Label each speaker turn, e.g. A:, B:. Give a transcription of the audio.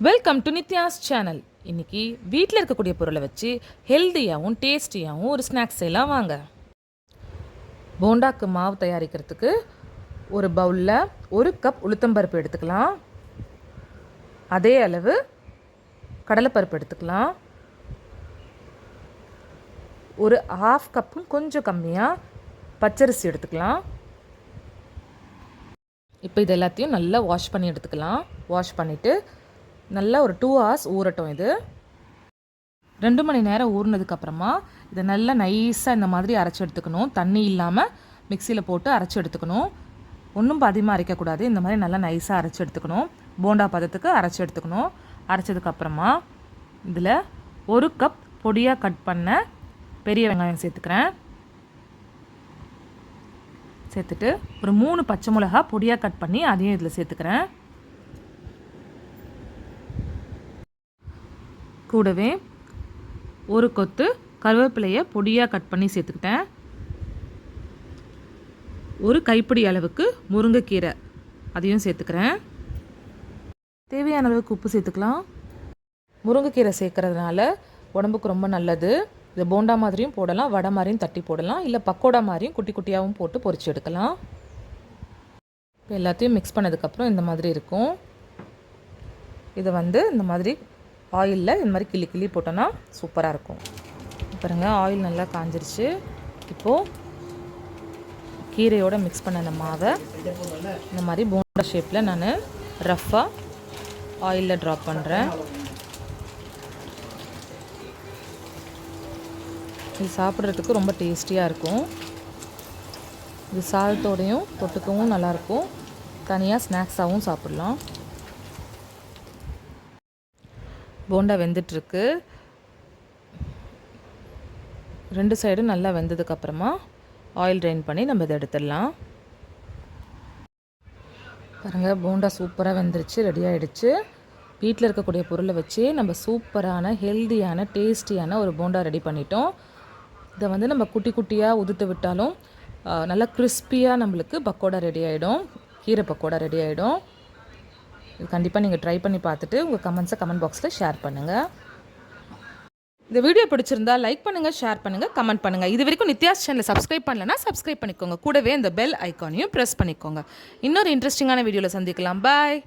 A: Welcome to Nithya's channel. இன்றைக்கி வீட்டில் இருக்கக்கூடிய பொருளை வச்சு ஹெல்த்தியாகவும் டேஸ்டியாகவும் ஒரு ஸ்நாக்ஸ் செய்யலாம் வாங்க. போண்டாக்கு மாவு தயாரிக்கிறதுக்கு ஒரு பவுலில் 1 கப் உளுத்தம்பருப்பு எடுத்துக்கலாம். அதே அளவு கடலைப்பருப்பு எடுத்துக்கலாம். ஒரு 1/2 கப்பும் கொஞ்சம் கம்மியாக பச்சரிசி எடுத்துக்கலாம். இப்போ இது எல்லாத்தையும் நல்லா வாஷ் பண்ணி எடுத்துக்கலாம். வாஷ் பண்ணிவிட்டு நல்லா ஒரு 2 hours ஊறட்டும். இது 2 மணி நேரம் ஊறினதுக்கப்புறமா இதை நல்லா நைஸாக இந்த மாதிரி அரைச்சி எடுத்துக்கணும். தண்ணி இல்லாமல் மிக்சியில் போட்டு அரைச்சி எடுத்துக்கணும். ஒன்றும் அதிகமாக அரைக்கக்கூடாது. இந்த மாதிரி நல்லா நைஸாக அரைச்சி எடுத்துக்கணும். போண்டா பதத்துக்கு அரைச்சி எடுத்துக்கணும். அரைச்சதுக்கப்புறமா இதில் 1 கப் பொடியாக கட் பண்ண பெரிய வெங்காயம் சேர்த்துக்கிறேன். சேர்த்துட்டு ஒரு 3 பச்சை மிளகா பொடியாக கட் பண்ணி அதையும் இதில் சேர்த்துக்கிறேன். கூடவே ஒரு கொத்து கருவேப்பிலையை பொடியாக கட் பண்ணி சேர்த்துக்கிட்டேன். ஒரு கைப்பிடி அளவுக்கு முருங்கைக்கீரை அதையும் சேர்த்துக்கிறேன். தேவையான அளவுக்கு உப்பு சேர்த்துக்கலாம். முருங்கைக்கீரை சேர்க்கறதுனால உடம்புக்கு ரொம்ப நல்லது. இது போண்டா மாதிரியும் போடலாம், வடை மாதிரியும் தட்டி போடலாம், இல்லை பக்கோடா மாதிரியும் குட்டி குட்டியாகவும் போட்டு பொரிச்சு எடுக்கலாம். இப்போ எல்லாத்தையும் மிக்ஸ் பண்ணதுக்கப்புறம் இந்த மாதிரி இருக்கும். இதை இந்த மாதிரி ஆயிலில் இந்த மாதிரி கிள்ளி கிள்ளி போட்டோன்னா சூப்பராக இருக்கும். பாருங்கள், ஆயில் நல்லா காஞ்சிருச்சு. இப்போது கீரையோடு மிக்ஸ் பண்ண அந்த மாவை இந்த மாதிரி போண்டா ஷேப்பில் நான் ரஃப்பாக ஆயிலில் ட்ராப் பண்ணுறேன். இது சாப்பிட்றதுக்கு ரொம்ப டேஸ்டியாக இருக்கும். இது சாதத்தோடையும் தொட்டுக்கவும் நல்லாயிருக்கும். தனியாக ஸ்நாக்ஸாகவும் சாப்பிட்லாம். போண்டா வெந்துட்டுருக்கு. 2 சைடும் நல்லா வெந்ததுக்கப்புறமா ஆயில் ட்ரைன் பண்ணி நம்ம இதை எடுத்துடலாம். பாருங்கள், போண்டா சூப்பராக வெந்துருச்சு, ரெடி ஆகிடுச்சு. வீட்டில் இருக்கக்கூடிய பொருளை வச்சு நம்ம சூப்பரான ஹெல்த்தியான டேஸ்டியான ஒரு போண்டா ரெடி பண்ணிட்டோம். இதை நம்ம குட்டி குட்டியாக உதுத்து விட்டாலும் நல்லா கிறிஸ்பியாக நம்மளுக்கு பக்கோடா ரெடி ஆகிடும். கீரை பக்கோடா ரெடி ஆகிடும். இது கண்டிப்பாக நீங்கள் ட்ரை பண்ணி பார்த்துட்டு உங்கள் கமெண்ட்ஸை கமெண்ட் பாக்ஸில் ஷேர் பண்ணுங்கள். இந்த வீடியோ பிடிச்சிருந்தா லைக் பண்ணுங்கள், ஷேர் பண்ணுங்கள், கமெண்ட் பண்ணுங்கள். இது வரைக்கும் நித்யாஸ் சேனலை சப்ஸ்கிரைப் பண்ணலன்னா சப்ஸ்கிரைப் பண்ணிக்கோங்க. கூடவே இந்த பெல் ஐக்கானையும் ப்ரெஸ் பண்ணிக்கோங்க. இன்னொரு இன்ட்ரெஸ்டிங்கான வீடியோவில் சந்திக்கலாம். பாய்.